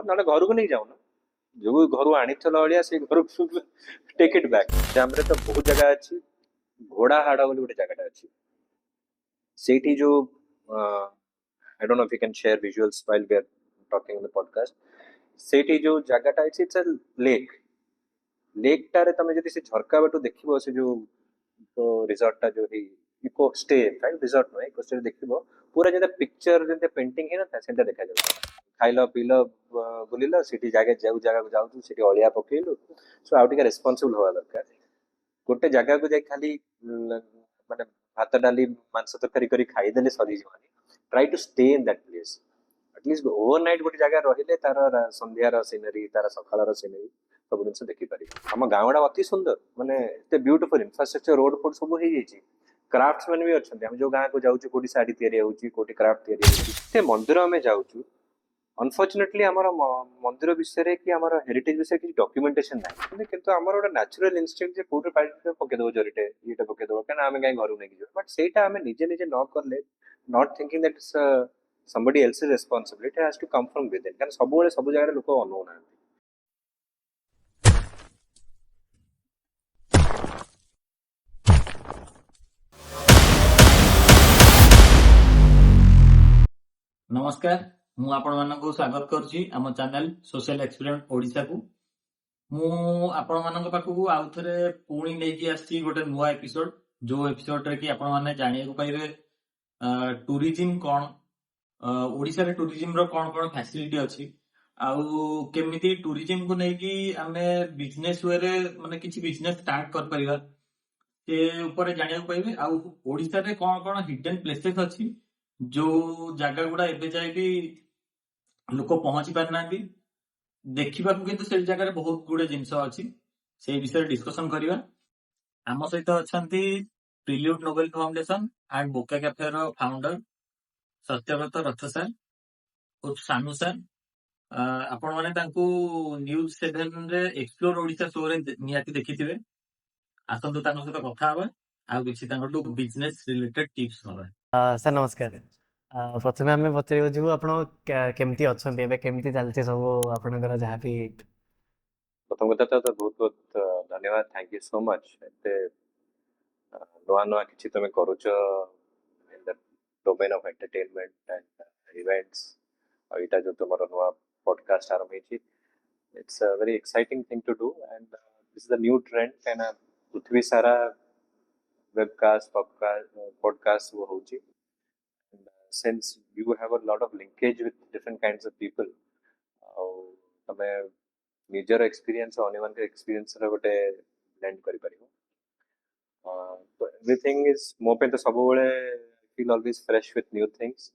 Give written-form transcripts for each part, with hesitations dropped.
ना घर को नहीं जाऊन जो घर आनी भाया से घर टेक इट बैक जामरे तो बहुत जगह अच्छी घोड़ा हाड़ बोली गोटे जगह अच्छी सेठी जो I don't know if you can share visuals while we are talking in the podcast सेठी जो जगहटा अच्छी इट्स अ लेक लेक टारे तमे जदी से झरका बाटू देखिबो से जो तो रिजॉर्ट टा जो ही इको स्टे राइट रिजॉर्ट नो इको स्टे देखिबो पूरा जेता पिक्चर जेता पेंटिंग है ना सेंटा देखा जाय खाइल पिल बुलिल सेठी जगह जाऊ जगह को जाऊ सेठी अलिया पकेलु सो आउ टिके रेस्पोंसिबल होवा दरकार गोटे जगह को जाई खाली माने भात डाली मांस तरकारी करी खाई देले सरी जीवानी try to stay in that place at least overnight गोटे जगह रहिले तार संध्यार सीनरी तार सकाळर सीनरी सब जिन देखी पारे आम गाँव टा अति सुंदर माने एते ब्यूटीफुल इंफ्रास्ट्रक्चर रोड फोड सब हो जाइए क्राफ्ट्समैन भी अच्छा आम जो गाँव को जाऊँ कोटी साड़ी तैयारी कोटी क्राफ्ट तैयारी मंदिर आम जाऊँ अनफॉर्चुनेटली आमर मंदिर विषय कि आमर हेरिटेज विषय किसी डॉक्यूमेंटेशन ना किंतु आमर गोटे नेचुरल इनस्टिंक्ट जे कोटे पाइट पकेदेव जरीटे ये पकेदेव क्या आम कहीं घर नहीं बट सेटा आम निजे निजे न करले not thinking that it's somebody else's responsibility it has to come from within कारण सब बेले सब जगह लोक अनु ना नमस्कार मु आपण मानक स्वागत करछि आम चैनल सोशल एक्सपेरिमेंट ओडिशा को मु आपण मानक पाखु आउ थरे पुणी नेकी आछि गोटे नुवा एपिसोड जो एपिसोड रे कि आपण माने जानिया को पाइबे टूरिज्म कोन ओडिशा रे टूरिज्म रो कोन कोन फैसिलिटी अछि आउ केमिति टूरिज्म को नै कि हमे बिजनेस वे रे माने किछि बिजनेस स्टार्ट कर परिबा से ऊपर जानिया को पाइबे आउ ओडिशा रे कोन कोन हिडन प्लेसेस अछि जो जगह गुड़ा एबे जाए भी लोक पहुंची पार ना देखा किंतु से जगह बहुत गुड़े जिनस अच्छी से विषय डिस्कशन करवा आम सहित अच्छा प्रिल्यूड नोबेल फाउंडेशन एंड बोका कैफे रो फाउंडर सत्यव्रत रथ सर और सानू सर आपण माने तांको न्यूज 7 रे एक्सप्लोर ओडिशा शो रे नियाती देखिथिबे आसंतु तांको सहित कथा हबा आ किछि तांको बिजनेस रिलेटेड टिप्स हबा सर नमस्कार प्रथमे आम पचार बुझू आप केमती अच्छा केमती चलती सब आपणकर जहाँ भी प्रथम कथा तो बहुत बहुत धन्यवाद थैंक यू सो मच एते नुआ नुआ किछि तमे करूछ in the domain of entertainment and events और इटा जो तुमरो नुआ पॉडकास्ट आरंभ हेछि it's a very exciting thing to do and this is the new trend and पृथ्वी सारा वेबकास्ट पॉडकास्ट वो होछि since you have a lot of linkage with different kinds of people तमे निजर एक्सपीरियंस और अन्य के एक्सपीरियंस रे गोटे ब्लेंड करि परिबो तो एवरीथिंग इज मो पे तो सब बेले feel always fresh with new things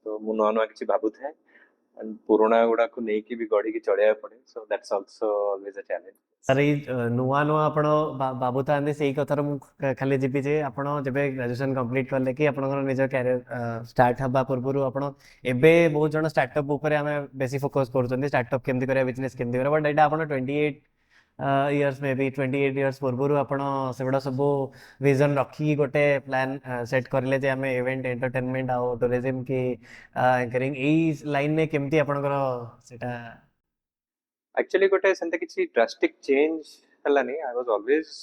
तो मु नुआ नुआ किछि भाबु थाए एंड पुराना गुडा को नै कि भी गडी की चढ़िया पड़े so that's also always a challenge sir ये नुआ नुआ आपण बाबू था से कथार मुझे खाली जी जे आपड़ जब ग्रेजुएशन कंप्लीट कले कि आप निज कैरियर स्टार्ट हवा पूर्व आप बहुत जन स्टार्टअप उपर आम बेसी फोकस कर स्टार्टअप केमती करा बिजनेस केमती करा बट यहाँ आप 28 इयर्स मे बी 28 इयर्स पूर्व आप से गुड़ा सब विजन रखी गोटे प्लान सेट करले जे आम इवेंट एंटरटेनमेंट आउ टूरिज्म की एंकरिंग यही लाइन में केमती आपणकर सेटा एक्चुअली गोटे सेंते किछि ड्रास्टिक चेंज हलानी I was always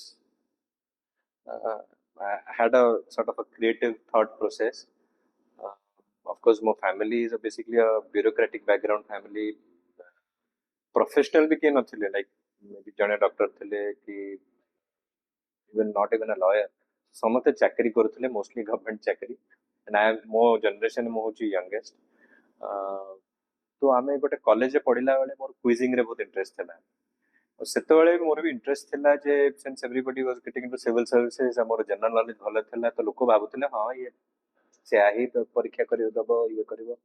I had a sort of a creative thought process of course my family is basically a bureaucratic background family professional भी के नथिले like maybe जने डॉक्टर थिले कि even not even a lawyer समते चाकरी करथिले mostly government चाकरी and I मो generation मो होची यंगेस्ट तो आमे गोटे कॉलेज पढ़िला बेले मोर क्विजिंग रे बहुत इंटरेस्ट था और सेते बेले मोर भी इंटरेस्ट थिला जे since everybody was getting into civil services मोर जनरल नॉलेज भलो थिला तो लोक भाबुथिले हां ये से आही तो परीक्षा करियो दबो ये करिवो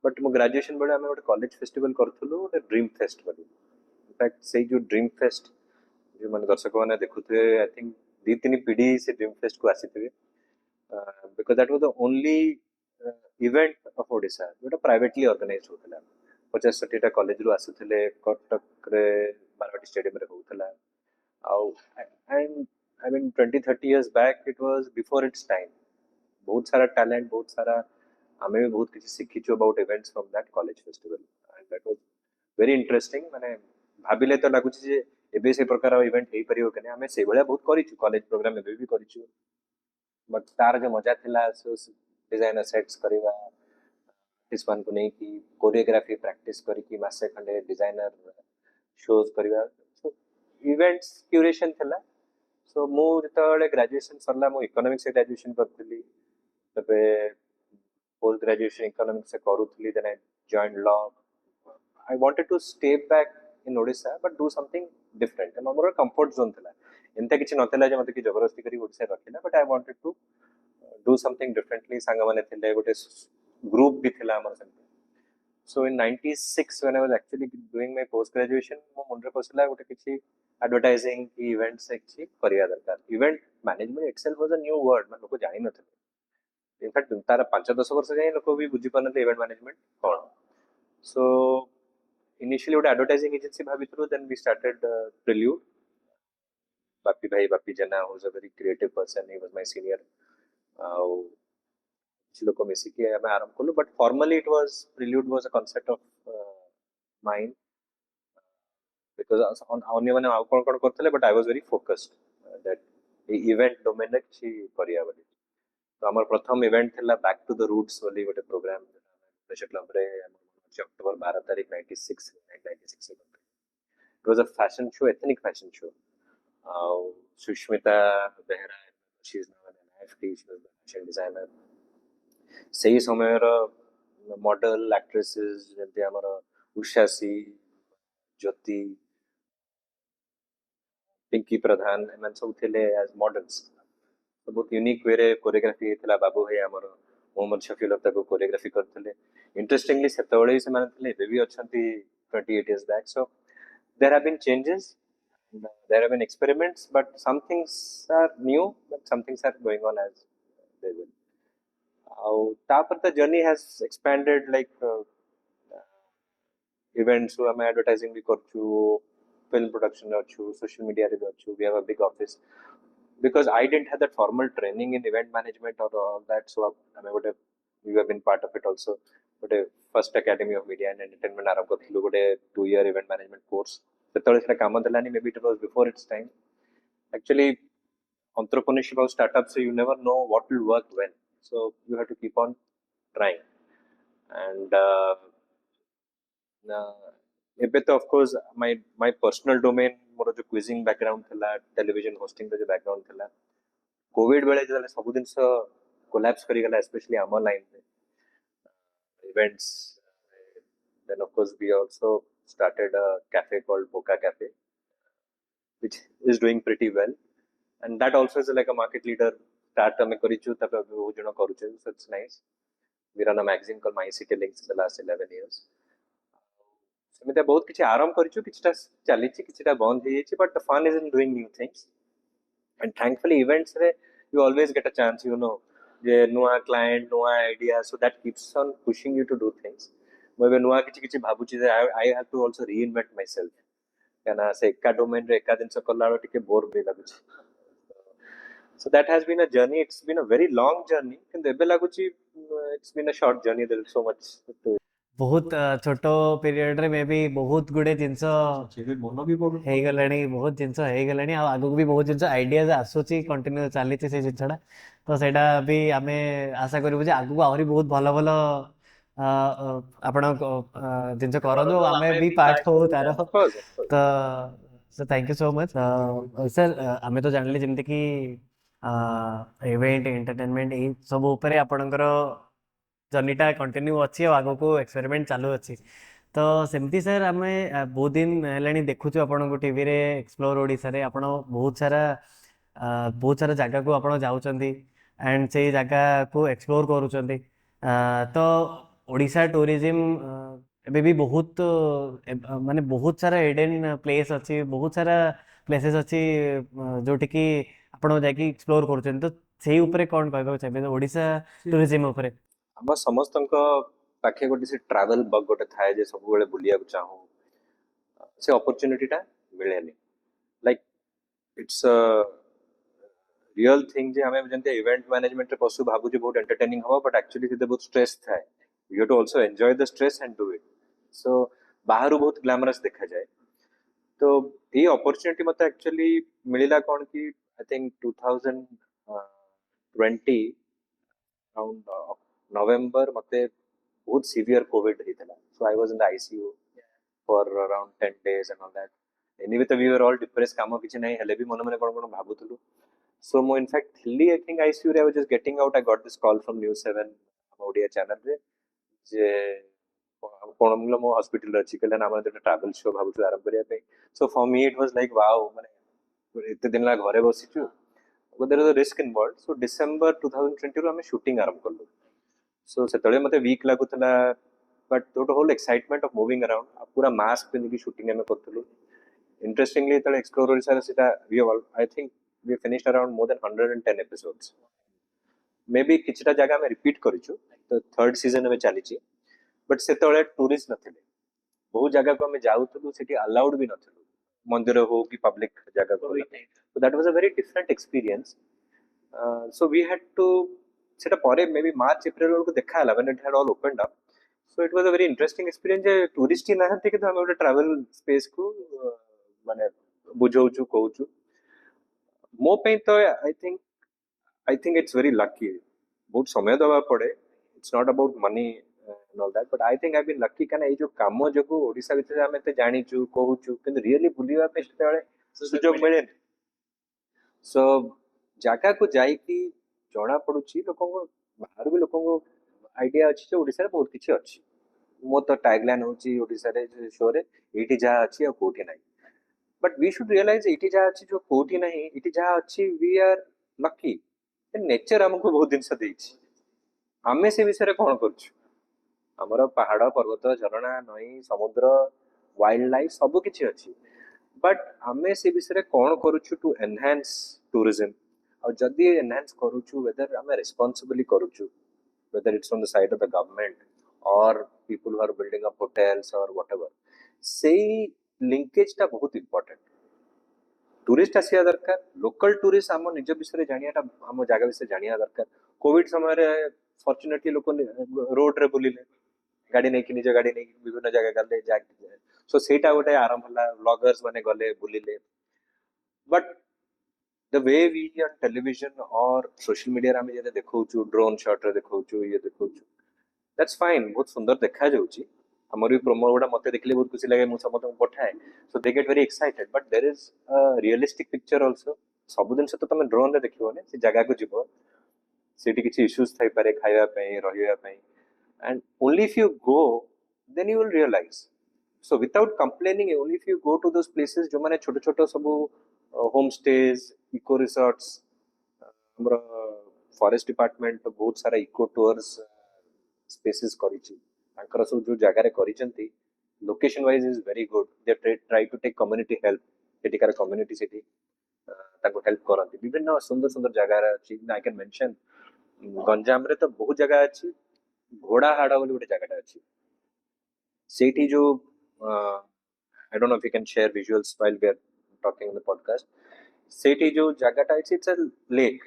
बट मो ग्रेजुएशन बेले आमे गोटे कॉलेज फेस्टिवल करथुलो गोटे ड्रीम फेस्ट बोली इनफैक्ट से जो ड्रीम फेस्ट जो मन दर्शक माने देखुथे आई थिंक दी तीन पीढ़ी से ड्रीम फेस्ट को आसीथिबे because that was the only event of Odisha जोटा प्राइवेटली ऑर्गेनाइज्ड होतला 50-60 कॉलेज रु आसुथिले कटक रे बारवाटी स्टेडियम रे होतला and I mean 20-30 years back it was before its time बहुत सारा टैलेंट बहुत सारा हमें भी बहुत किसी सीखीचो about events from that college festival and that was very interesting माने भाबिले तो लागुच जे एबे से प्रकार इवेंट हेई परियो कने हमें से भलिया बहुत करिछु कॉलेज प्रोग्राम एबे भी करिछु बट तार जो मजा थिला सो डिजाइनर सेट्स करिवा आर्टिस्ट मान को नहीं कि कोरियोग्राफी प्रैक्टिस करी कि मासे खंडे डिजाइनर शोज करिवा सो इवेंट्स क्यूरेशन थिला सो मु जतले ग्रेजुएशन सरला मु इकोनॉमिक्स से ग्रेजुएशन करथली तबे पोस्ट ग्रेजुएशन इकोनॉमिक्स से करूथली then I joined law I wanted to stay back in Odisha but do something different and more comfort zone थिला एंता किछि नथिला जे मते कि जबरदस्ती करी Odisha रखिला but I wanted to do something differently संग माने थिले गोटे ग्रुप भी थिला हमर संग so in 96 when I was actually doing my post graduation मो मुंडरे पसला गोटे किछि एडवर्टाइजिंग की इवेंट्स किछि करिया दरकार event management itself was a new word man लोक जानि नथिले इनफैक्ट तारा 5-10 वर्ष जाय लोक भी बुझि पनते इवेंट मैनेजमेंट कोन so initially what advertising agency bhabitru then we started Prelude Bapi Jana who was a very creative person he was my senior chiloko misiki ame aram kolu but formally it was Prelude was a concept of mine because on one kon kartile but I was very focused that event domain chi kariya bali to amar pratham event thila back to the roots wali gote program pressure club re October 12 तारीख 96 it was a fashion show ethnic fashion show Sushmita Behra she is now an NFT she was the fashion designer सही समय model actresses जंते हमर उषासी ज्योति पिंकी प्रधान एमन सब थिले as models तो बहुत unique way रे कोरियोग्राफी थिला बाबू भाई हमर मोहम्मद शफील को कोरियोग्राफी करथिले interestingly सेतवळे से माने थिले baby अछंती 28 years back so there have been changes there have been experiments but some things are new but some things are going on as they will तापर the journey has expanded like events so am advertising भी करछु film production अच्छु social media रे अच्छु we have a big office because I didn't have that formal training in event management or all that so I would have you have been part of it also but first academy of media and entertainment आरंभ करथिलु गोटे 2-year event management course सेतळे सेटा काम दलानी maybe it was before its time actually entrepreneurship or startups so you never know what will work when so you have to keep on trying and ebe to of course my personal domain मोर जो quizzing background थिला television hosting जो background थिला Covid बेले जले सब दिन collapse करी गला स्पेशली आमर लाइन पे events then of course we also started a cafe called Boca Cafe which is doing pretty well and that also is like a market leader start ame karichu tape bahut jana karuche so it's nice we run a magazine called My City Links in the last 11 years सेमिते बहुत किछि आराम करिछु किछटा चलिछि किछटा बंद हे छि but the fun is in doing new things and thankfully events re you always get a chance you know जे नुआ client नुआ idea so that keeps on pushing you to do things मोबे नुआ किछि भाबुछि जे I have to also reinvent myself काना से एका डोमेन रे एका दिन कलाळो टिके बोर भी लागुछि so that has been a journey it's been a very long journey किंतु एबे लागुछि it's been a short journey there is so much to बहुत छोट पीरियड रे मे भी बहुत गुडे जिंस मन भी हे गलानी बहुत जिंस हे गलानी आ आगु भी बहुत जिंस आइडियाज आसुची कंटिन्यू चली से जिनसडा तो सेटा भी आमे आशा करू जे आगु आहुरी बहुत भलो भलो आपण जिंस करदो आमे भी पार्ट हो तार तो so thank you so much sir आमे तो जानले जेमते कि इवेंट एंटरटेनमेंट ए सब ऊपर आपणकर जर्नीटा कंटिन्यू अच्छी आगो को एक्सपेरिमेंट चालू अच्छी तो सेमती सर आम बहुत दिन है देखु आपन टीवी रे एक्सप्लोर ओडिशा रे आपण बहुत सारा जगह को आप जाऊँच एंड से जगह को एक्सप्लोर करूँ तो ओडिशा टूरिज्म एबे भी बहुत माने बहुत सारा हिडन प्लेस अच्छी बहुत सारा प्लेसेस अच्छी जोटि कि आपण जाकि एक्सप्लोर करूँ तो से ऊपर कौन कहबा चाहिए ओडिशा टूरिज्म ऊपर हम समस्त पाखे गोटे से ट्रैवल बग गोटे थाए जे सब बेले बुलिया को चाहू से अपॉर्चुनिटीटा मिलेनी like it's a real thing जे हमें जंते इवेंट मैनेजमेंट रे पसु भाबु जे बहुत एंटरटेनिंग हो बट एक्चुअली से बहुत स्ट्रेस थाए you have to also enjoy the stress and do it so बाहर बहुत ग्लैमरस देखा जाए तो ये अपॉर्चुनिटी मत एक्चुअली मिलला कौन कि आई थिंक 2020 अराउंड नवेम्बर मते बहुत सीवियर कोविड होता so I was in the ICU for around 10 days and all that anyway तो we were all depressed काम किसी नहीं हेले भी मन मन कौन भावुलु so mo in fact hilly I think ICU रे I was just getting out I got this call from News 7 Odia channel रे जे कोन मतलब मो हॉस्पिटल अछि कहले ना हमर ट्रैवल शो भाबुछु आरंभ करिया पे so for me it was like wow माने इतने दिन ला घरे बसिछु but there is a risk involved so December 2020 रो हमें शूटिंग आरंभ करलु so सेतळे मते वीक लागुतला but the whole excitement of moving around पूरा मास्क पिन की शूटिंग में करथलु interestingly तळे एक्सप्लोर ओडिसा सेटा we have I think we finished around more than 110 episodes maybe किछटा जगह में रिपीट करिछु तो थर्ड सीजन में चलीची बट सेतळे टूरिस्ट नथिले बहुत जगह को हमें जाउथलु सेठी अलाउड भी नथिलु मंदिर हो कि पब्लिक जगह को so that was a very different experience so we had to सेटा परे मे बी मार्च अप्रैल को देखा हला when it had all opened up so it was a very interesting experience जे टूरिस्ट ही नहते कि हम ओटे ट्रैवल स्पेस को माने बुझौछु कहउछु मो पे तो I think it's very lucky बहुत समय दवा पड़े it's not about money and all that but I think I been lucky काना ए जो काम जको ओडिसा भितर हम एते जानिछु कहउछु किंतु रियली बुलिवा पे सेते सुजोग मिले सो जाका को जाई कि जणा पडुची लोकन को बाहर भी लोकन को आइडिया अछि जे ओडिसा रे बहुत किछि अछि मो तो टैगलाइन होची ओडिसा रे शो रे एटी जा अछि आ कोठी नाही बट वी शुड रियलाइज एटी जा अछि जो कोठी नाही एटी जा अछि वी आर लकी नेचर हमको बहुत दिन से देछि हमें से विषय रे कोन करछु हमर पहाड़ पर्वत झरणा नई समुद्र वाइल्ड लाइफ सब किछि अछि बट हमें से विषय रे कोन करछु टू एनहांस टूरिज्म और जदी एनहांस करूछु वेदर हमें responsibly करूछु whether it's on the side of the government or people who are building up hotels or whatever say linkage टा बहुत important टूरिस्ट आसिया दरकार लोकल टूरिस्ट हम निज विषय जानियाटा हम जगह विषय जानिया दरकार कोविड समय रे फॉर्चुनेटली लोक रोड रे बुलिले गाड़ी नै कि निज गाड़ी नै विभिन्न जगह गले जाके सो सेटा गोटे आरंभ होला व्लॉगर्स माने गले बुलिले but the way we on television or social media ame jete dekhouchu drone shot re dekhouchu ye dekhouchu that's fine बहुत सुंदर देखा जाउची हमर भी प्रोमो गुडा मते देखले बहुत खुशी लागे मु समत पठाए so they get very excited but there is a realistic picture also सब दिन से तो तमे ड्रोन रे देखिबो ने से जगह को जिवो सेठी किछि इश्यूज थाई पारे खाइबा पई रहिबा पई and only if you go then you will realize so without complaining only if you go to those places जो माने छोटो छोटो सब होम स्टेज इको रिसोर्ट्स हमर फॉरेस्ट डिपार्टमेंट बहुत सारा इको टूर्स स्पेसेस करिछि तांकर सब जो जगह रे करिसंती location wise is very good they try to take community help सेटिकार कम्युनिटी सेठी ताको हेल्प करंती विभिन्न सुंदर सुंदर जगह रे अछि आई कैन मेंशन गंजाम रे तो बहुत जगह अछि घोड़ा हाड़ा बोली गोटे जगह अछि सेठी जो I don't know if you can share visuals while we are talking in the podcast सेठी जो जगहटा अछि इट्स अ लेक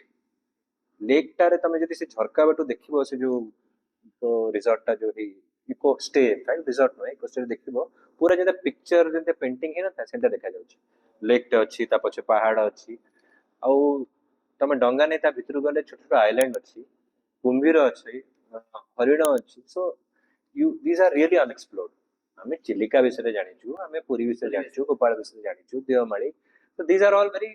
लेक टारे तमे जदि से झरका बाटो देखिबो से जो तो रिसोर्ट टा जो ही eco stay right resort no eco stay देखिबो पूरा जदि पिक्चर जदि पेंटिंग है ना सेटा देखा जाउछि लेक टा अछि ता पछे पहाड़ अछि आ तमे डंगा नै ता भितर गले छोट छोट आइलैंड अछि कुंभीर अछि हरिण अछि so you these are really unexplored हमें चिलिका विषय जानिछु हमें पुरी विषय जानिछु गोपाल विषय जानिछु Devmali so these are all very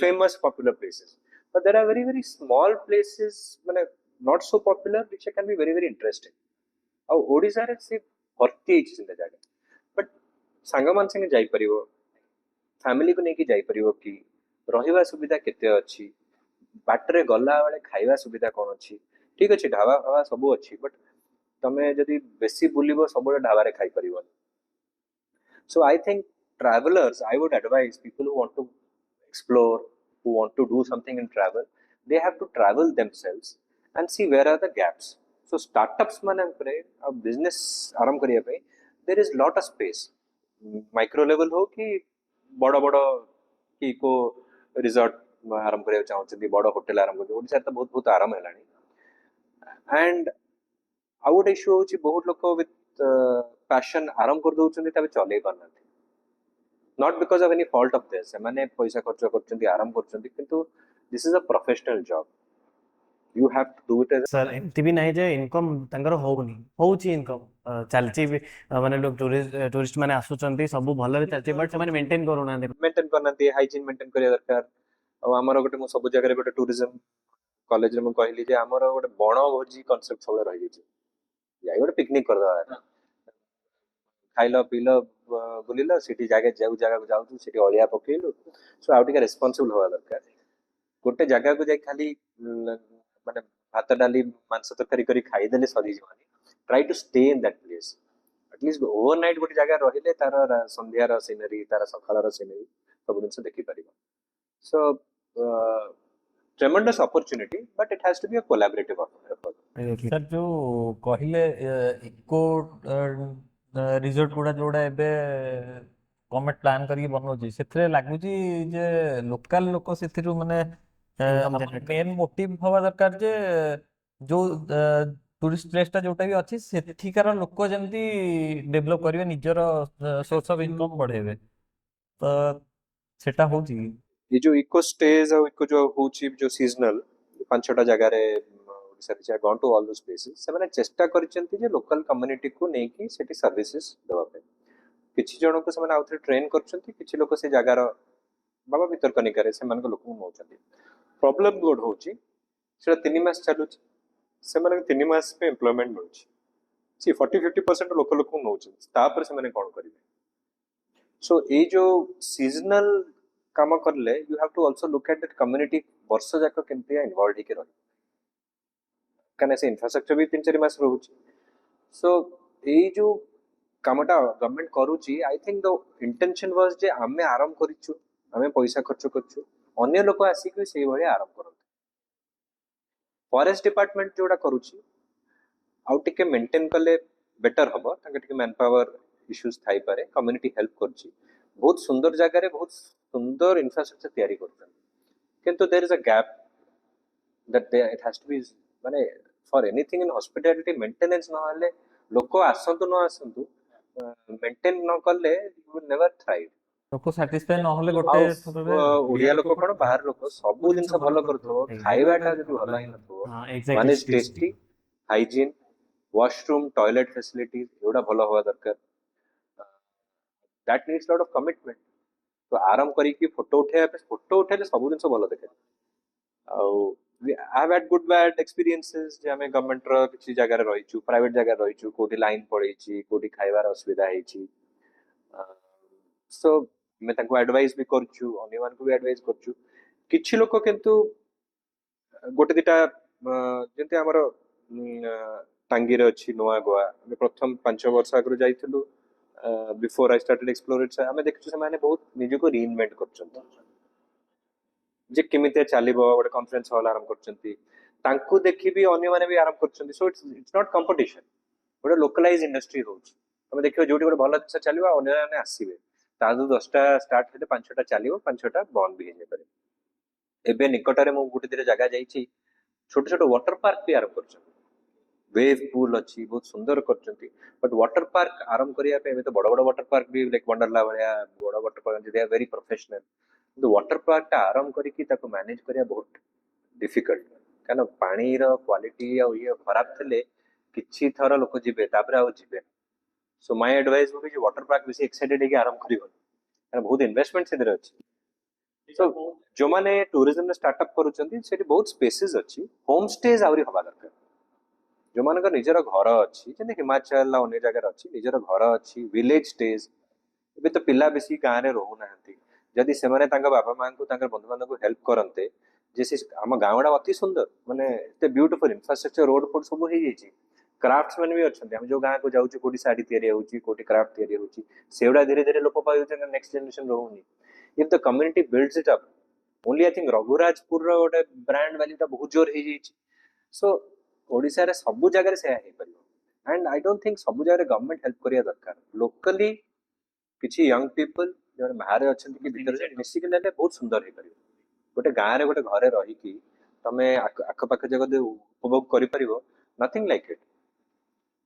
famous popular places but there are very small places mane not so popular which can be very interesting au odisha re se भर्ती है चिंता जागा but सांगमान संगे जाई परिबो फैमिली को नेकी जाई परिबो कि रहिबा सुविधा केते अछि बाटरे गला वाले खाइबा सुविधा कोन अछि ठीक अछि ढाबा फाबा सब अछि बट तमे जदि बेसी बुलिबो सब ढाबा रे खाई परिबो so I think travelers I would advise people who want to explore who want to do something in travel they have to travel themselves and see where are the gaps so startups manan pare a business आरंभ करिया पे there is lot of space micro level हो कि बड़ बड़ कि को resort आरंभ करिया चाहउछथि बड़ होटल आरंभ करिया ओडिसा त बहुत बहुत आराम हेलानी and आ गोटे इश्यू होची बहुत लोक विथ पैशन आरंभ कर दउछन्ती तबे चले पारनांती not because of any fault of this माने पैसा खर्च करछन्ती आरंभ करछन्ती किंतु this is a professional job you have to do it as sir एमती भी नहीं जे इनकम तांकर होउनी होउची इनकम चलची भी माने लोग टूरिस्ट माने आसुचंती सब भलो चलची बट से मेंटेन करूना मेंटेन करनांती हाइजीन मेंटेन करिया दरकार आ हमर गोटे मु सब जगह गोटे टूरिज्म कॉलेज रे मु कहली जे हमर गोटे बण भोजी कांसेप्ट सब रहि गेछि जाई गोटे पिकनिक कर दवा खाइल पील बुलिल सिटी जगह जगह को जाऊ सिटी अलिया पकेलु सो आउ टिके रेस्पोंसिबल होवा दरकार गोटे जगह को जाई खाली माने भात डाली मांस तरकारी करी खाई देले सरी जीवानी try to stay in that place at least overnight गोटे जगह रहिले तार संध्यार सीनरी तार सकाळर सीनरी सब दिन से देखि परिबो सो tremendous opportunity but it has to be a collaborative effort sir जो कहले इको रिजोर्ट गुड़ा जोड़ा एबे गवर्नमेंट प्लान करके बनौछि सेथरे लागुछि जे लोकल लोक सेथिरु माने मेन मोटिव हवा दरकार जे जो टूरिस्ट प्लेस टा जोटा भी अछि सेठिकार लोक जेंति डेवलप करिवे निजर सोर्स ऑफ इनकम बढ़ेबे तो सेटा होछि ये जो इको स्टेज और इको जो होची जो सीजनल पांच छटा जगह रे ओडिसा रे gone to all those places से माने चेष्टा करचंती जे लोकल कम्युनिटी को नै कि सेठी सर्विसेज देबा पे किछि जण को से माने आउथरे ट्रेन करचंती किछि लोक से जगह रो बाबा भीतर कनी करे से मान को लोक नौचंती प्रॉब्लम गोड होची सेटा 3 मास चालुची से माने 3 मास पे एम्प्लॉयमेंट मिलुची सी 40-50% लोक लोक नौचंती ता पर से माने कोन करिवे सो ए जो सीजनल काम करले you have to also look at that community वर्ष जाक केमती इन्वॉल्व हिके रही कने से इंफ्रास्ट्रक्चर भी 3-4 मास रहउची सो ए जो कामटा गवर्नमेंट करूची I think the intention was जे आमे आराम करिछु आमे पैसा खर्च करछु अन्य लोक आसी कि सेही भली आराम करत फॉरेस्ट डिपार्टमेंट जोडा करूची आउ टिके मेंटेन कले बेटर हबो ताके टिके मैन पावर इश्यूज थाई पारे कम्युनिटी हेल्प करची बहुत सुंदर जगह रे बहुत सुंदर इंफ्रास्ट्रक्चर तैयारी करछन किंतु there is a gap that it has to be माने for anything in hospitality maintenance न हले लोक आसंतु न आसंतु मेंटेन न करले यू विल नेवर थ्राइव लोक सैटिस्फाई न होले गोटे ओडिया लोक कोन बाहर लोक सब जिंस भलो करथो खाइबाटा जदि भलो हि नथो माने tasty hygiene washroom toilet facilities एवडा भलो होवा दरकार that needs lot of commitment तो आराम करी कि फोटो उठेले सब जिंस भलो देखे I have had good bad experiences जे हमें गवर्नमेंट रो किछि जगह रे रहिछु प्राइवेट जगह रे रहिछु कोठी लाइन पड़ैछि कोठी खाइबार असुविधा हेछि सो मैं ताको एडवाइस भी करछु अन्यमान को भी एडवाइस करछु किछि लोक किंतु गोटे दिटा जेंति हमर टांगी रे अछि नोआ गोवा हम प्रथम 5 वर्ष आगु जाइथिलु before I started explore it हमें देखछु से माने बहुत निजे को रीइन्वेंट करछन जे केमिते चलिबो गोटे कॉन्फ्रेंस हॉल आरंभ करछंती तांकू देखि भी अन्य माने भी आरंभ करछंती सो इट्स नॉट कंपटीशन गोटे लोकलाइज इंडस्ट्री होछ हमें देखियो जोटी गोटे भलो दिशा चलिबो अन्य माने आसीबे ता दु 10टा स्टार्ट हेले 5टा चलिबो 5टा बंद भी हे करे एबे निकटरे मु गुटे दिरे जगह जाईची छोट छोट वाटर पार्क भी आरंभ करछन वेव पूल अच्छी बहुत सुंदर करछंती बट वाटर पार्क आरंभ करिया पे एबे तो बड़ बड़ वाटर पार्क भी लाइक वंडरला भलिया बड़ water park they are very professional तो वाटर पार्क ता आरंभ करी कि ताको मैनेज करिया बहुत डिफिकल्ट काना पानी रो क्वालिटी आ ये खराब थले किछि थरा लोक जिबे तापरे आ जिबे सो माय एडवाइस वो कि वाटर पार्क बेसी एक्साइटेड है कि आरंभ करियो काना बहुत इन्वेस्टमेंट से देर अछि सो जो माने टूरिज्म में स्टार्टअप करूचंती सेठी बहुत स्पेसेस अछि होम स्टेज आउरी हवा दरकार जो मान निजर घर अच्छी जैसे हिमाचल अन्य जगह अच्छी निजर घर अच्छी विलेज स्टेज ए तो पिला बेसी गाँव में रोना जदि से बापा माँ को बंधु बांधव को हेल्प करते जे आम गाँव गुड़ा अति सुंदर माने एते ब्यूटीफुल इंफ्रास्ट्रक्चर रोड फोड सब हो क्राफ्ट्समैन भी अच्छा आम जो गाँव को जाऊँ कौटी शाढ़ी तैयारी क्राफ्ट तैयारी सेगुड़ा धीरे धीरे लोप पाई नेक्स्ट जनरेशन रोनी if the community builds it up only I think Raghurajpur गोटे ब्रांड वैल्यूटा बहुत जोर हो सो ओडिशा रे सब जगह से हे परियो एंड आई डोंट थिंक सब जगह गवर्नमेंट हेल्प करिया दरकार लोकली किछि यंग पीपल जो बाहर अछन कि भीतर से मिसिक लेले बहुत सुंदर हे परियो गोटे गाँ रे गोटे घरे रही कि तमे आख पाख जगह उपभोग करि परिबो nothing like it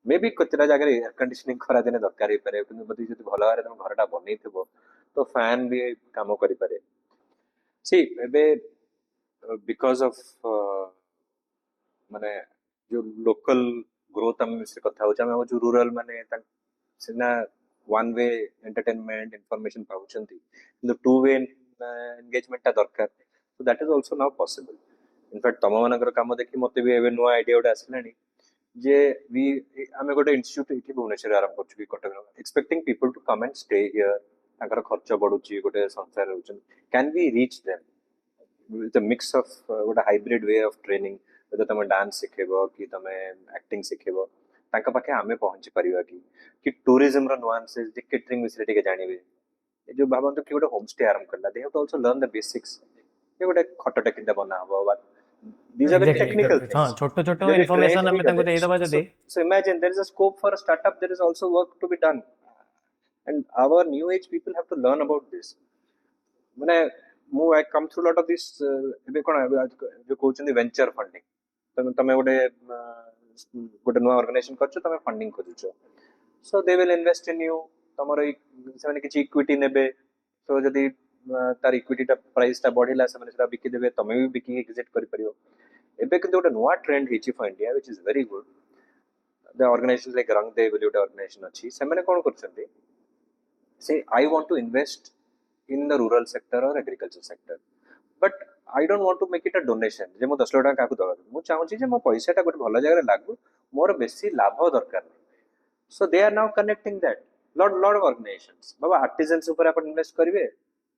may be केतेटा जगह एयर कंडीशनिंग खरा दिन दरकार ही पारे किंतु बदी जति भलो भारे तुम घरटा बनैथिबो तो फैन भी काम करि पारे सी एबे बिकॉज ऑफ माने जो लोकल ग्रोथ हम से कथा होचा हम जो रूरल माने सिना वन वे एंटरटेनमेंट इंफॉर्मेशन पाउछंती किंतु टू वे एंगेजमेंट ता दरकार so that is also now possible in fact तम मानकर काम देखि मते भी एबे नुआ आइडिया उडा आसलानी जे वी आमे गोटे इंस्टीट्यूट इठी भुवनेश्वर आरंभ करछु कि Cuttack expecting people to come and stay here ताकर खर्च बढ़ुची गोटे संस्था रहउछन can we reach them with a mix of गोटे hybrid way of training whether तमे डांस सिखेबो कि तमे एक्टिंग सिखेबो तांका पाखे आमे पहुंची परिबा कि टूरिज्म रो नुआंसेस जे केटरिंग विषय टिके जानिबे ए जो भाबंतो कि गोटे होम स्टे आरंभ करला they have to also learn the basics ये गोटे खटटा किंदा बना हबो these are very technical हाँ things छोटो छोटो जो भी इनफॉरमेशन trained हमें भी तांको करते दे दबा so, जदि so imagine there is a scope for a startup there is also work to be done and our new age people have to learn about this माने मु I come through lot of this एबे कोन जो कहउछन venture funding तमे तमे गोटे गोटे नुआ ऑर्गेनाइजेशन करछो तमे फंडिंग खोजुछो so they will invest in you तमरो से माने किछि इक्विटी नेबे सो जदी तार इक्विटी टा प्राइस टा बढ़िला से माने सेटा बिकि देबे तमे भी बिकि एग्जिट करि परियो एबे किंतु गोटे नुआ ट्रेंड हिची for India which is very good the organization like Rang De बोली गोटे ऑर्गेनाइजेशन अछि से माने कोन करछन्ती से I want to invest in the rural sector और agriculture sector but I don't want to make it a donation जे मो 10 लाख टका काकू दबा मु चाहूची जे मो पैसाटा गोटे भलो जगह लागू मोर बेसी लाभ दरकार so they are now connecting that lot lot of organisations बाबा आर्टिजन्स ऊपर अपन इन्वेस्ट करिवे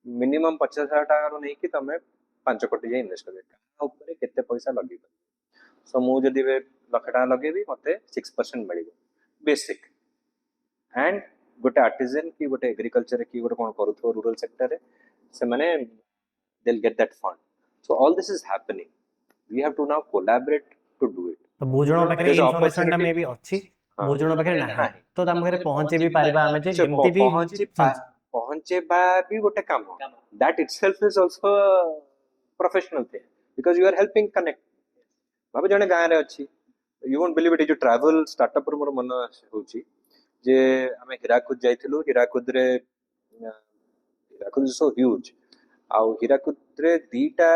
मिनिमम 50,000 टका रो नै कि तमे 5 कोटी जे इन्वेस्ट करिवे का ऊपर केते पैसा लगी सो मु जदी वे लाख टका लगेबी मते 6% मिलिबो बेसिक एंड गोटे आर्टिजन की गोटे एग्रीकल्चर की गोटे कोन करूथो रूरल सेक्टर रे से माने they'll get that fund so all this is happening we have to now collaborate to do it तो बहुत जण पाखरे there's an इनफॉरमेशन टा opportunity मे भी अछि हाँ बहुत जण पाखरे नाही नहीं तो तम घरे पहुंचे भी पारिबा हमें जे से एमती भी पहुंचे बा भी गोटे काम that itself is also a professional thing because you are helping connect भाबे जणे गां रे अछि you won't believe it जो ट्रैवल स्टार्टअप रो मोर मन होची जे हमें हीराकुद जाइथिलु हीराकुद रे हीराकुद इज सो ह्यूज आउ हीराकुद रे दीटा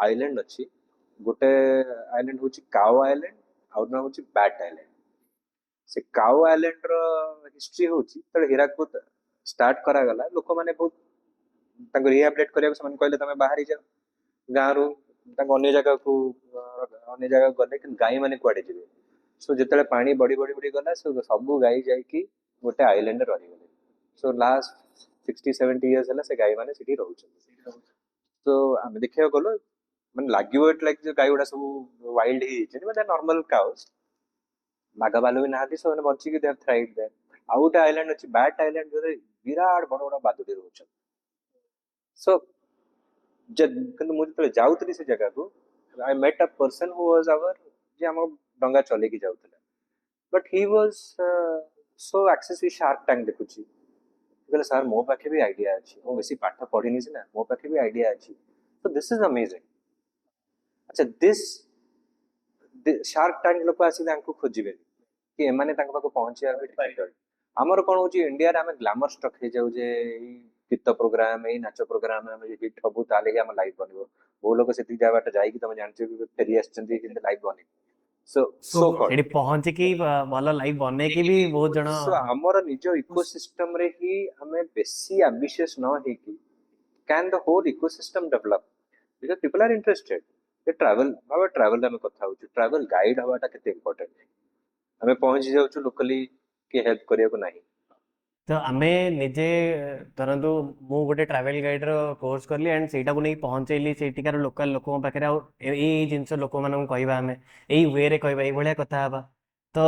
आइलैंड अछि गोटे आइलैंड होची काओ आइलैंड और ना होची बैट आइलैंड से काओ आइलैंड रो हिस्ट्री होची त हीराकुद स्टार्ट करा गला लोक माने बहुत तांको रिहैबिलिट करिया से मन कहले तमे बाहरी जाओ गांरू तांको अन्य जगह को अन्य जगह गले कि गाई माने कुआडे जिवे सो जेतले पानी बड़ी बड़ी बड़ी गला सो सब गाई जाई कि गोटे आइलैंड रही गले सो लास्ट 60-70 इयर्स हला से गाई माने सिटी रहउछन सो हम देखियो गलो मन लागियो इट लाइक जो गाई गुडा सब वाइल्ड ही जे मतलब नॉर्मल काउस नागा बालू भी नाहती सो ने बच्ची कि they have thrived there out island अछि बैट आइलैंड जो विराट बड़ बड़ बादुडी रहउछन सो जब किंतु मुझे तो जाउतली से जगह को I met a person who was our जे हम डंगा चले की जाउतला but he was so access shark tank देखुची कहले सर मो पाखे भी आइडिया अछि मो बेसी पाठ पढिनी छी ना मो पाखे भी आइडिया अछि so this is amazing अच्छा this शार्क टैंक लोक आसी तांको खोजिबे कि एमाने तांको पाको पहुंचिया डिफिकल्ट हमर कोन होची इंडिया रे हम ग्लैमर स्टक हे जाउ जे गीत प्रोग्राम ए नाच प्रोग्राम हम हिट हबु ताले हम लाइव बनिबो वो लोग सेति जाबाटा जाई कि तमे जानछे कि फेरी आछंती कि लाइव बनि सो कॉल्ड एडी पहुंचे की भलो लाइव बने की भी बहुत जण सो हमर निजो इकोसिस्टम रे ही हमें बेसी एम्बिशियस न हे कि can the whole ecosystem develop because people are interested they travel our travel में कथा होची travel guide हवाटा केते इंपोर्टेंट हमें पहुंच जाउछु लोकली के हेल्प करिया को नाही तो आमे निजे धरंतु मु गोटे ट्रैवल गाइड रो कोर्स करली एंड सेटा को नै पहुंचैली सेटिकार लोकल लोको पाखरे ए जिंस लोक मानन कहबा हमें एई वे रे कहबा एई भलिया कथा हबा तो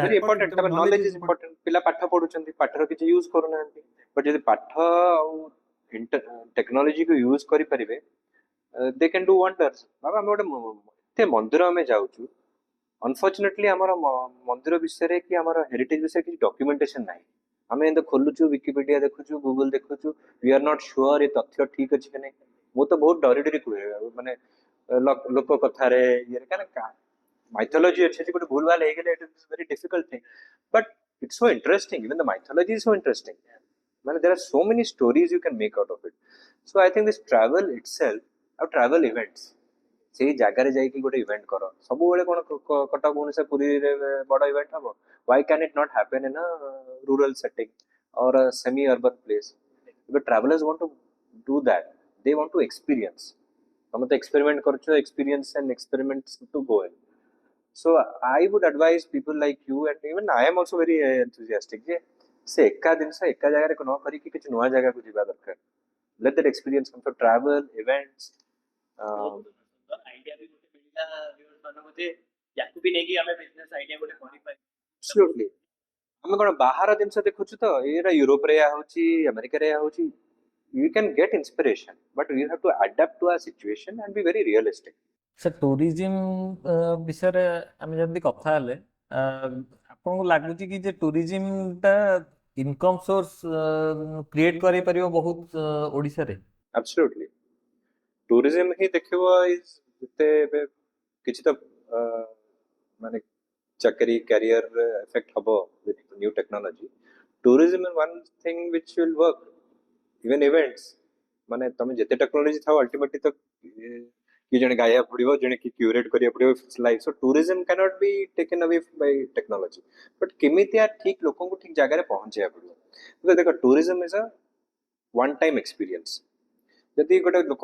वेरी इंपोर्टेंट तब नॉलेज इज इंपोर्टेंट पिला पाठ पढुचंती पाठर किछ यूज करू नांती बट यदि पाठ टेक्नोलॉजी को यूज करि परिबे दे कैन डू वंडर्स बाबा हम गोटे मंदिर में जाउछु अनफॉर्चुनेटली हमारा मंदिर विषय रे कि हमारा हेरिटेज विषय कि डॉक्यूमेंटेशन नाही हमें एंद खोलुछु विकिपीडिया देखुछु गूगल देखुछु वी आर नॉट श्योर ये तथ्य ठीक अछि कि नहीं मो तो बहुत डरी डरी कुए माने लोक कथा रे ये कान का mythology अच्छे से कोई भूल भाल है it is very difficult thing, but it's so interesting. Even the mythology is so interesting. Man, there are so many stories you can make out of it. So I think this travel itself, or travel events, ସେଇ ଜାଗାରେ ଯାଇକି ଗୋଟେ event କର, ସବୁବେଳେ କଣ କଟକ ଭୁବନେଶ୍ୱର ପୁରୀରେ ବଡ event ହବ? Why can it not happen in a rural setting or a semi urban place? But travelers want to do that. They want to experience. ତମେ ତ experiment କରୁଛ, experience and experiments to go in. So I would advise people like you, and even I am also very enthusiastic ଯେ ସେ ଏକା ଜିନିଷ ଏକା ଜାଗାରେ ନ କରିକି କିଛି ନୂଆ ଜାଗାକୁ ଯିବା ଦରକାର. Let that experience come. So travel, events, idea ବି ଗୋଟେ ମିଳିଲା viewers ମାନଙ୍କୁ ଯେ ୟାକୁ ବି ନେଇକି ଆମେ ବିଜନେସ ଆଇଡିଆ ଗୋଟେ କରିପାରିବା. absolutely. ଆମେ କଣ ବାହାର ଜିନିଷ ଦେଖୁଛୁ ତ ଏଇଟା ୟୁରୋପରେ ଏହା ହଉଛି, ଆମେରିକାରେ ଏହା ହଉଛି. You can get inspiration, but you have to adapt to a situation and be very realistic. Sir tourism ବିଷୟରେ ଆମେ ଯେମିତି କଥା ହେଲେ ଆପଣଙ୍କୁ ଲାଗୁଛି କି ଯେ ଟୁରିଜିମଟା ଇନକମ୍ ସୋର୍ସ କ୍ରିଏଟ୍ କରିପାରିବ ବହୁତ ଓଡ଼ିଶାରେ? Absolutely. Tourism ହିଁ ଦେଖିବ ଯେତେ ଏବେ କିଛି ତ ମାନେ ଚାକିରି କ୍ୟାରିୟର ଏଫେକ୍ଟ ହବ with new technology. Tourism is one thing which will work. Even events, ମାନେ ତମେ ଯେତେ ଟେକ୍ନୋଲୋଜି ଥାଉ ଅଲ୍ଟିମେଟଲି ତ କି ଜଣେ ଗାଇବାକୁ ପଡିବ, ଜଣେ କି କ୍ୟୁରେଟ୍ କରିବାକୁ ପଡିବ life. So tourism can't be taken away by technology, but କେମିତି ଠିକ ଲୋକଙ୍କୁ ଠିକ ଜାଗାରେ ପହଞ୍ଚେଇବାକୁ ପଡିବ. ଦେଖ tourism is a one time experience. ଯଦି ଗୋଟେ ଲୋକ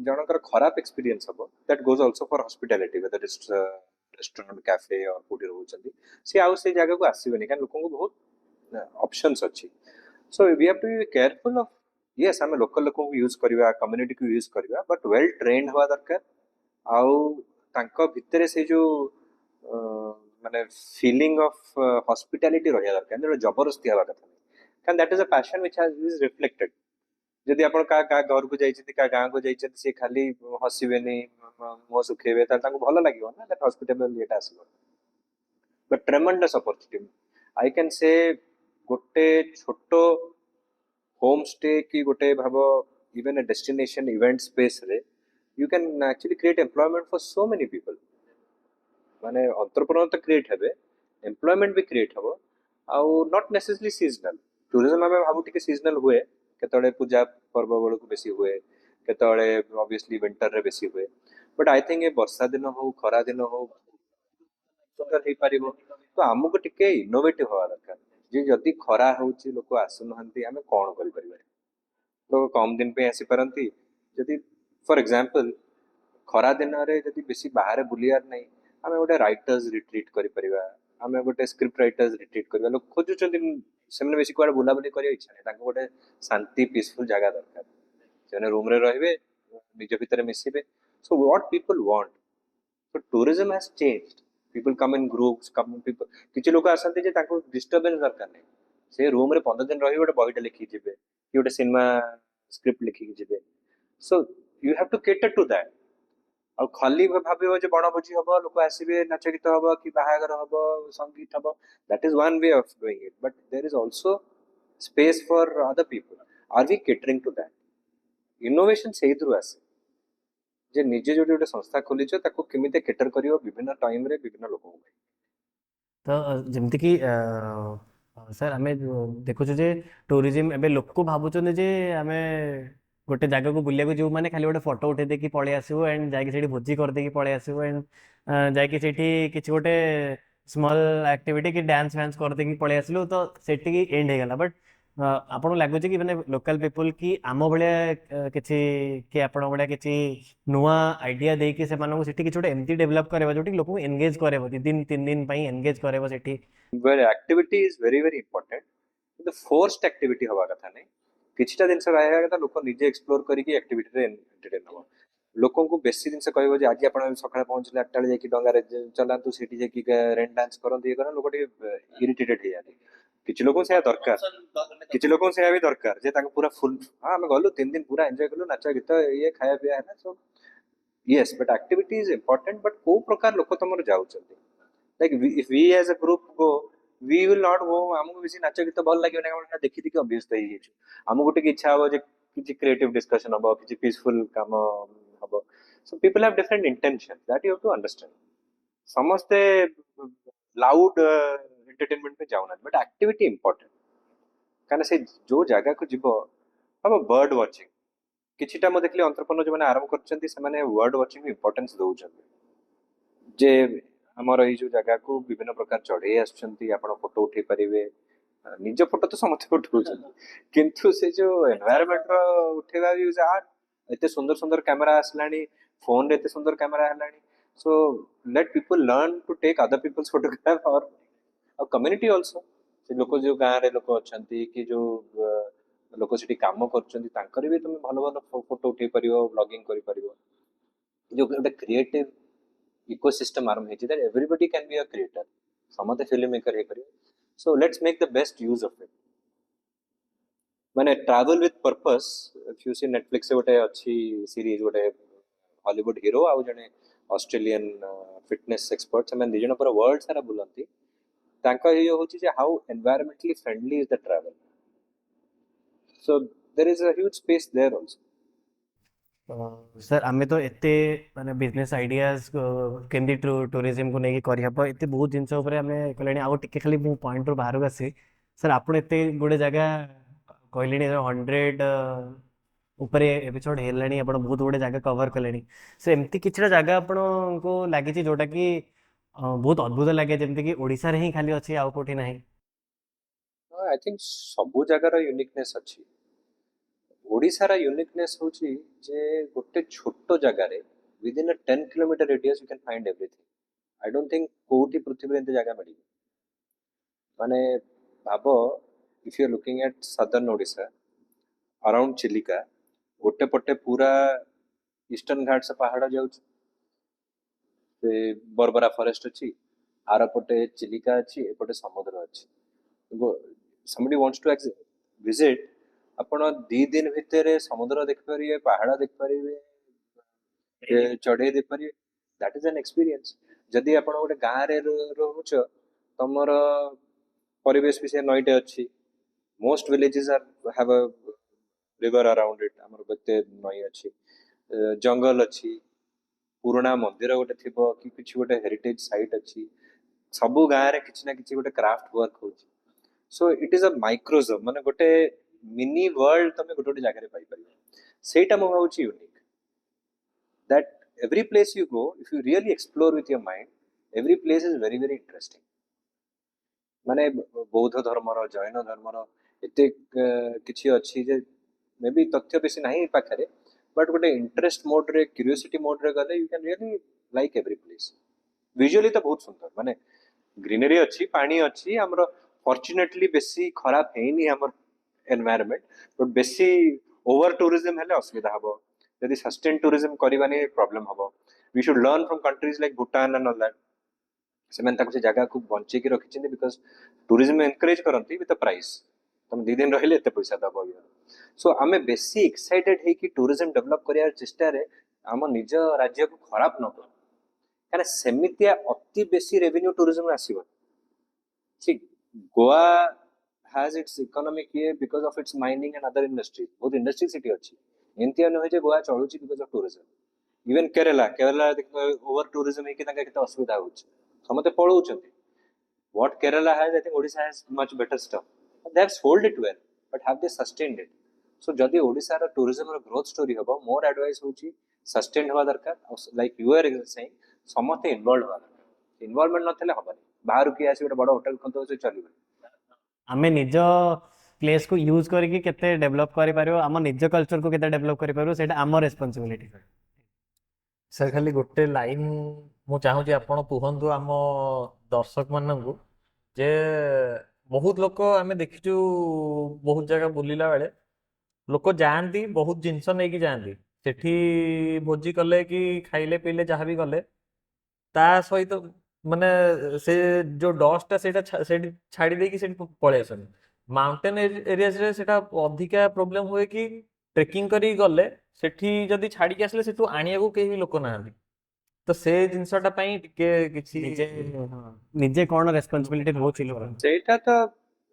ଜଣଙ୍କର ଖରାପ ଏକ୍ସପିରିଏନ୍ସ ହବ, that goes also for hospitality, whether it's restaurant cafe କୋଉଠି ରହୁଛନ୍ତି, ସେ ଆଉ ସେଇ ଜାଗାକୁ ଆସିବେନି, କାରଣ ଲୋକଙ୍କୁ ବହୁତ ଅପସନ୍ସ ଅଛି. So we have to be careful of, yes आम लोकल लोक यूज करवा, कम्युनिटी को यूज करवा, बट वेल ट्रेन्ड हवा दरकार. आउ तांको भितरे से जो माने फीलिंग ऑफ हॉस्पिटैलिटी रहिया दरकार, जो जबरदस्ती हवा कथा नहीं, कारण that is a passion which has is reflected. जदि आपण का घर को जाइछथि, का गां को जाइछथि, से खाली हसीबेनी, मो सुखेबे, तांको भलो लागियो ना, दैट हॉस्पिटल एटा आसीबो. But tremendous opportunity I can say गोटे छोटो होम स्टे की गोटे भाव, even a destination event space रे you can actually create employment for so many people. माने एंटरप्रेन्योर तो क्रिएट हेबे, एम्प्लॉयमेंट भी क्रिएट हबो. आउ नॉट नेसेसरली सीजनल टूरिज्म आमे भाबु टिके सीजनल हुए, केतळे पूजा पर्व बेलू बेसी हुए, केतळे ऑब्वियसली विंटर रे बेसी हुए. बट आई थिंक ए वर्षा दिन हो, खरा दिन हो, सुंदर हे पारिबो. तो आमको टिके इनोवेटिव हवा दरकार जे जदि खरा होउची लोक आसु नहंती, आमे कोन करि परिबा. लोक कम दिन पे आसी परंती, जदि फॉर एग्जांपल खरा दिन रे जदि बेसी बाहर बुलियार नहीं, आमे गोटे राइटर्स रिट्रीट करि परिबा, आमे गोटे स्क्रिप्ट राइटर्स रिट्रीट करबा. लोक खोजुचंती सेमने बेसी कुआडे बुला बुली करिया इच्छा नहीं, तांको गोटे शांति पीसफुल जगह दरकार, सेने रूम रे रहबे, निज भितर मिसिबे. So what people want. So tourism has changed. People come in groups, come people, किछि लोक आसंती जे तांको डिस्टर्बेंस दरकार नहीं, से रूम रे 15 दिन रही गोटे बहीटा लिखि जिबे, कि गोटे सिनेमा स्क्रिप्ट लिखि जिबे. So you have to cater to that. और खाली भाबिबो जे बण भोजी हबो, लोक आसीबे, नाच गीत हबो, कि बाहागर हबो, संगीत हबो, that is one way of doing it, but there is also space for other people. Are we catering to that? Innovation सेही थ्रू आसे जे निजे जो गोटे संस्था खोलीछ, ताको केमिते केटर करियो विभिन्न टाइम रे विभिन्न लोक. तो जमती कि सर आम देखुଛୁ जे टूरिज्म एबे लोक को भावुଛନ୍ତି जे आम गोटे जगह को बुलिया जो मैंने खाली गोटे फोटो उठे देकी पळेई आसबो, एंड जाके सेठी भोजी कर देकी पळेई आसबो, एंड जाके सेठी किछि गोटे स्मॉल एक्टिविटी कि डांस वांस कर देकी पळेई आसलु, तो सेठी की एंड हे गला. बट आपन लागु कि माने लोकल पीपल की आम भलिया किछि कि आपन भलिया किछि नुआ आइडिया देकी से मानक सेठी किछि गोटे एमती डेवलप करबा जोटी लोक एंगेज करबो, 2 दिन 3 दिन पई एंगेज करबो सेठी. Well activity is very very important. The forced activity हवा कथा नहीं, किछटा दिन से रहया कथा, लोक निजे एक्सप्लोर करिकि एक्टिविटी रे एंटरटेन हो. लोकों को बेसी दिन से कहबो जे आज आपण सकाळ पहुंचले 8टा जाकी डंगा रे चलांतु, सेठी जाकी रेन डांस करन, ये करन, लोक टे इरिटेटेड हे जाती. किछि लोकों से दरकार, किछि लोकों से भी दरकार जे ताको पूरा फुल, हां हम गलु 3 दिन पूरा एंजॉय करलु, नाच गीत ये खाया पिया है ना. So yes, but activity is important. But को प्रकार लोक तमर जाउचंती, like if we as a group go, we will not go. हमको बेसी नाच गीत भल लागियो ना, हम देखि देखि अभ्यस्त हो जेछु. हमको गोटे इच्छा हो जे किछि क्रिएटिव डिस्कशन हो, किछि पीसफुल काम हो. So people have different intention, that you have to understand. ସମସ୍ତେ ଲାଉଡ ଏଣ୍ଟରटेनमेंट पे जाऊना बट एक्टिविटी इंपॉर्टेंट कारण से जो जगह को जीव हम बर्ड वाचिंग किछिटा मो देखली अंतरप्रनर जो माने आरंभ करछन्ती से माने बर्ड वाचिंग इंपोर्टेंस दउछन्ती जे हमर एई जो जगह को विभिन्न प्रकार चढ़े आछन्ती आपण फोटो उठै परिवे निज फोटो तो समस्त उठौछन्ती किंतु से जो एनवायरनमेंट रो उठेबा यूज आर्ट एते सुंदर सुंदर कैमरा आसलानी फोन रे एते सुंदर कैमरा हलानी so let people learn to take other people's photograph और कम्युनिटी आल्सो से लोक जो गाँव रे लोक अछन्ती कि जो लोक सेठी काम करछन्ती तांकर भी तुम भलो भलो फोटो उठै परिवो ब्लॉगिंग करि परिवो जो गोटे क्रिएटिव इकोसिस्टम आरंभ हेछि that everybody can be a creator समते फिल्म मेकर हे परिवो so let's make the best use of it माने travel with purpose if you see Netflix गोटे अच्छी सीरीज गोटे हॉलीवुड हीरो आउ जने ऑस्ट्रेलियन फिटनेस एक्सपर्ट से दिजन पर वर्ल्ड सारा बुलंती तांका ये होछि जे how environmentally friendly is the travel so there is a huge space there also sir आमे तो एते माने बिजनेस आइडियाज केंदी टूरिज्म को नेकी करि हबो एते बहुत जिंस ऊपर आमे कहलेनी आउ टिके खाली मु पॉइंट रो बाहर आसी सर आपण एते गुडे जगह कहलेनी 100 ऊपर एपिसोड हेलानी आपण बहुत गुडे जगह कवर कलेनी सो एमती किछटा जगह आपण को लागि छि जोटा कि बहुत अद्भुत लागे जेमती कि ओडिसा रे ही खाली अछि आउ कोठी नाही आई थिंक सब जगह रो यूनिकनेस अछि ओडिसा रा यूनिकनेस होची जे गोटे छोटो जगह रे within a 10 kilometre radius you can find everything I don't think कोठी पृथ्वी रे एते जगह मिली माने भाबो if you are looking at southern Odisha around Chilika गोटे पटे पूरा ईस्टर्न घाट से पहाड़ जाउछ से बरबरा फॉरेस्ट अछि आर पटे चिलिका अछि एपटे समुद्र अछि somebody wants to visit आपण 2 दिन भितर समुद्र देख परिवे पहाड़ देख परिवे चढ़े देख परिवे दैट इज एन एक्सपीरियंस जदि आपण गोटे गाँ रे रहउछ तमर परिवेश विषय नईटे अच्छी most villages are have a river around it हमर बते नई अच्छी जंगल अच्छी पुराना मंदिर गोटे थिबो कि किछि गोटे हेरिटेज साइट अच्छी सबु गाँ रे किछि ना किछि गोटे क्राफ्ट वर्क होछि सो इट इज अ माइक्रोजोम माने गोटे मिनी वर्ल्ड तमे गोटे गोटे जगह रे पाई परिबो सेटा मो होछि unique that every place you go if you really explore with your mind every place is very very interesting माने बौद्ध धर्मर जैन धर्मर एते किछि अछि जे मे बी तथ्य बेसी नाही पाखरे बट गोटे इंटरेस्ट मोड रे क्यूरियोसिटी मोड रे गले you can really like every place visually तो बहुत सुंदर माने ग्रीनरी अच्छी पानी अच्छी हमरो फॉर्चुनेटली बेसी खराब हेनी हमर एनवायरनमेंट बट बेसी ओवर टूरिज्म हेले असुविधा हबो यदि सस्टेन टूरिज्म करबानी प्रॉब्लम हबो we should learn from countries like Bhutan and all that सेमन ताको से जगह को बंचे के रखिछन बिकॉज़ टूरिज्म एनकरेज करंती विथ अ प्राइस तुम 2 दिन रहले एते पैसा दबो सो आमे बेसी एक्साइटेड हे कि टूरिज्म डेवलप करिया चेष्टा रे हम निज राज्य को खराब न कर कारण सेमितिया अति बेसी रेवेन्यू टूरिज्म आसीबो ठीक Goa has its economic here because of its mining and other industries बहुत इंडस्ट्री सिटी अछि एंतिया न होय जे गोवा चलुची because of tourism even Kerala देखो ओवर टूरिज्म हे कि तांका केते असुविधा होछ समते पळौचंती what Kerala has I think Odisha has much better stuff they have sold it well but have they sustained it so जदि ओडिसा रा टूरिज्म रा ग्रोथ स्टोरी हबो मोर एडवाइस होची सस्टेन हवा दरकार लाइक यू आर सेइंग समते इन्वॉल्व हवा दरकार इन्वॉल्वमेंट नथले हबनी बाहर की आसी गोटे बड़ होटल खंतो से चलिबो आमे निज प्लेस को यूज करके केते डेवलप करि पारिबो आम निज कल्चर को केते डेवलप करि पारिबो सेटा आम रेस्पोंसिबिलिटी सर खाली गोटे लाइन मु चाहूँ आपण कुहतु आम दर्शक मानू जे बहुत लोक आम देखिचु बहुत जगह बुलिला बेले लोक जाती बहुत जिनस नहीं कि जाती सेठी भोजी कले कि खाइले पीले जहाँ भी कले ता सहित माने से जो डस्टा से छाड़ी देकी से पळे आसन माउंटेन एरियाज रे सेटा अधिका प्रॉब्लम हुए कि ट्रेकिंग करी गले सेठी जदी छाड़ी के आसले सेठू आनिया को केही लोक नाहंती तो से जिनसटा पई टिके किछि निजे कोन रेस्पोंसिबिलिटी होछि सेटा तो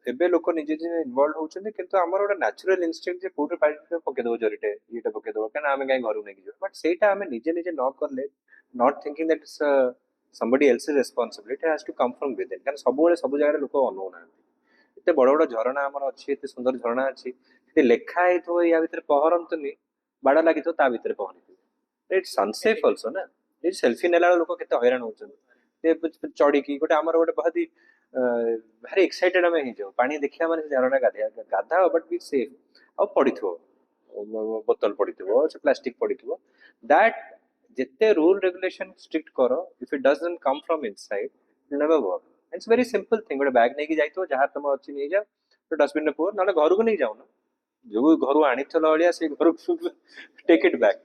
एबे लोक निजे निजे इन्वॉल्व होउछन किंतु हमर ओटा नेचुरल इंस्टिंक्ट जे कोठे पाइट पके दो जरिटे एटा पके दो केना हमें गाय घरु नै बट सेटा हमें निजे निजे न करले not thinking that it's somebody else's responsibility has to come from within कारण सबुबले सब जगह लोक अनु ना एते बड़ बड़ झरणा हमर अछि एते सुंदर झरणा अछि एते लेखा हेतो या भीतर पहरंतनी बाड़ा लागि तो ता भीतर पहरते इट्स अनसेफ आल्सो ना ये सेल्फी नेला लोक केते हैरान होचन ते चढ़ी की गोटे हमर गोटे बहुत ही भारी एक्साइटेड हमें ही जाओ पानी देखिया माने झरणा गाधा बट बी सेफ आ पड़िथो बोतल पड़िथो से प्लास्टिक पड़िथो दैट जिते रूल रेगुलेशन स्ट्रिक्ट करो if it doesn't come from inside it never work it's very simple thing गोटे बैग नहीं जाइतो जहाँ तुम अच्छी नहीं जाओ तो डस्टबिन में पुअर ना घर को नहीं जाओ ना जो घर आनील भाया से घर take it back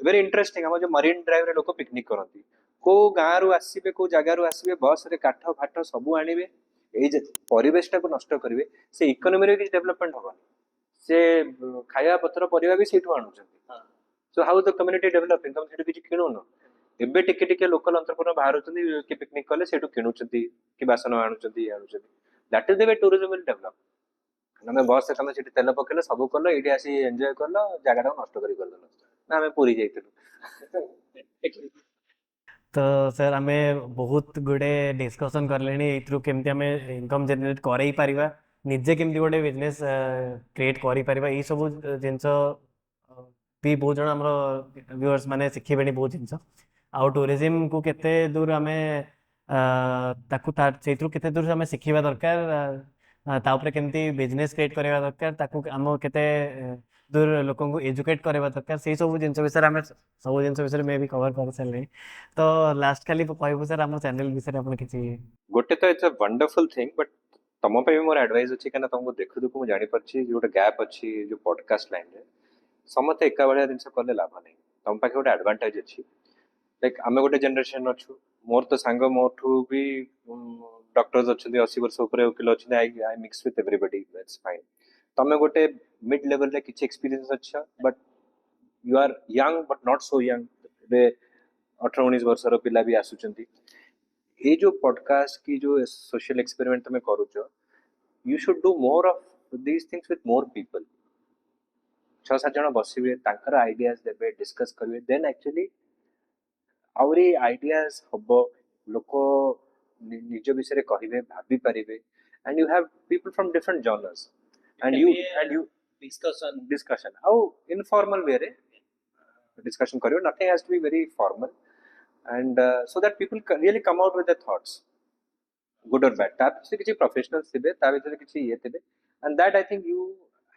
very interesting हम जो मरीन ड्राइव रे लोक पिकनिक करती को गाँ रु आसबे को जगार आसबे बस रे काठ फाठ सब आनिबे ए परिवेश को नष्ट करेंगे से इकोनॉमी रे किसी डेवलपमेंट होगा से खाया पत्र परिवा भी सेठू आणुचंती so how the community developing तुम सेठू किछि किणुन एबे टिके टिके लोकल एंटरप्रेन्योर बाहरुचंती कि पिकनिक कले सेठू किणुचंती कि बासन आणुचंती that is the way tourism will develop नमे बस से तमे सेठी तेल पकेले सब कल एठी आसी एन्जॉय करलो जगह नष्ट करी करलो ना हमें पूरी जाइतलु तो सर आमे बहुत गुडे डिस्कशन करलेनी एथ्रु केमती आमे इनकम जनरेट करई परिबा निजे केमती गोटे बिजनेस क्रिएट करि परिबा ई सब जिंस भी बहुत जन हमरो व्यूअर्स माने शिखिबेनी बहुत जिंस आउ टूरिज्म को केते दूर आमे ताकू सेथ्रु केते दूर आमे शिखिबा दरकार ता ऊपर केमती बिजनेस क्रिएट करबा दरकार ताकू हम केते दूर लोक एजुकेट करबा दरकार से सब जिंस विषय आमे सब जिंस विषय में भी कवर कर सारे तो लास्ट खाली कहबो सर हम चैनल विषय अपन किछि गोटे तो it's a wonderful thing but तम पे भी मोर एडवाइस अछि कना तुमको देखु देखु मु जानि परछि जो गैप अछि जो पॉडकास्ट लाइन रे समते एका बळिया जिंस करले लाभ नै तम पाखे गोटे एडवांटेज अछि लाइक आमे गोटे जनरेशन अछु मोर तो सांग मोठू भी डॉक्टर्स अछन्ती 80 वर्ष ऊपर वकील अछन्ती I mix with everybody that's fine तमे गोटे मिड लेवल रे किछि एक्सपीरियंस अच्छा but you are young but not so young बे 18-19 वर्ष रो पिला भी आसुचंती ये जो पॉडकास्ट की जो सोशल एक्सपेरिमेंट तुम करूच you should do more of these things with more people 6-7 जन बसवे तांकर आइडियाज देबे डिस्कस करिवे देन एक्चुअली आउरी आइडियाज हबो लोक निज विषय रे कहिवे भाबी परिवे and you have people from different genres and you discussion how informal way रे डिस्कशन करियो nothing has to be very formal and so that people really come out with their thoughts good or bad tab se kichi professionals thibe ta bhitere kichi ye thibe and that I think you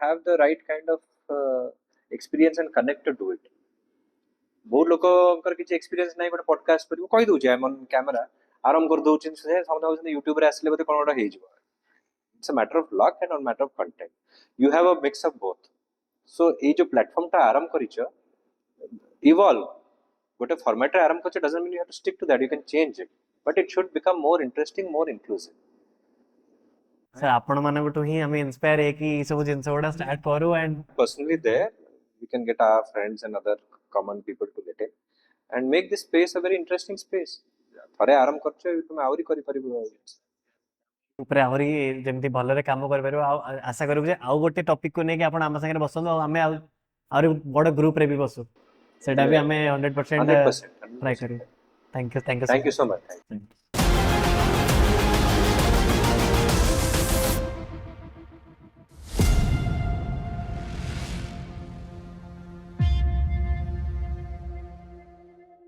have the right kind of experience and connected to it बहुत लोक कर किछि experience नै but podcast पर कहि दउ छै हम camera आराम कर दउ छिन से हम दउ YouTube रे आसले बते कोनोटा हे जिवो it's a matter of luck and not matter of content you have a mix of both so ए जो प्लेटफॉर्म ता आराम करिछ इवॉल्व गोटे फॉर्मेट रे आराम करछ doesn't mean you have to stick to that you can change it but it should become more interesting more inclusive sir आपण माने तो ही हमें इंस्पायर है कि सब जिंस ओडा स्टार्ट करू and personally there we can get our friends and other common people to get it and make this space a very interesting space थरे आराम करछ तुम आउरी करि परिबो ऊपर आउरी जेमती भल रे काम कर परबो आशा करबो जे आउ गोटे टॉपिक को नै कि आपण हम संगे बसनो हमें आउरी बड़ ग्रुप रे भी बसु सेटा भी हमें 100% ट्राई करी थैंक यू सो मच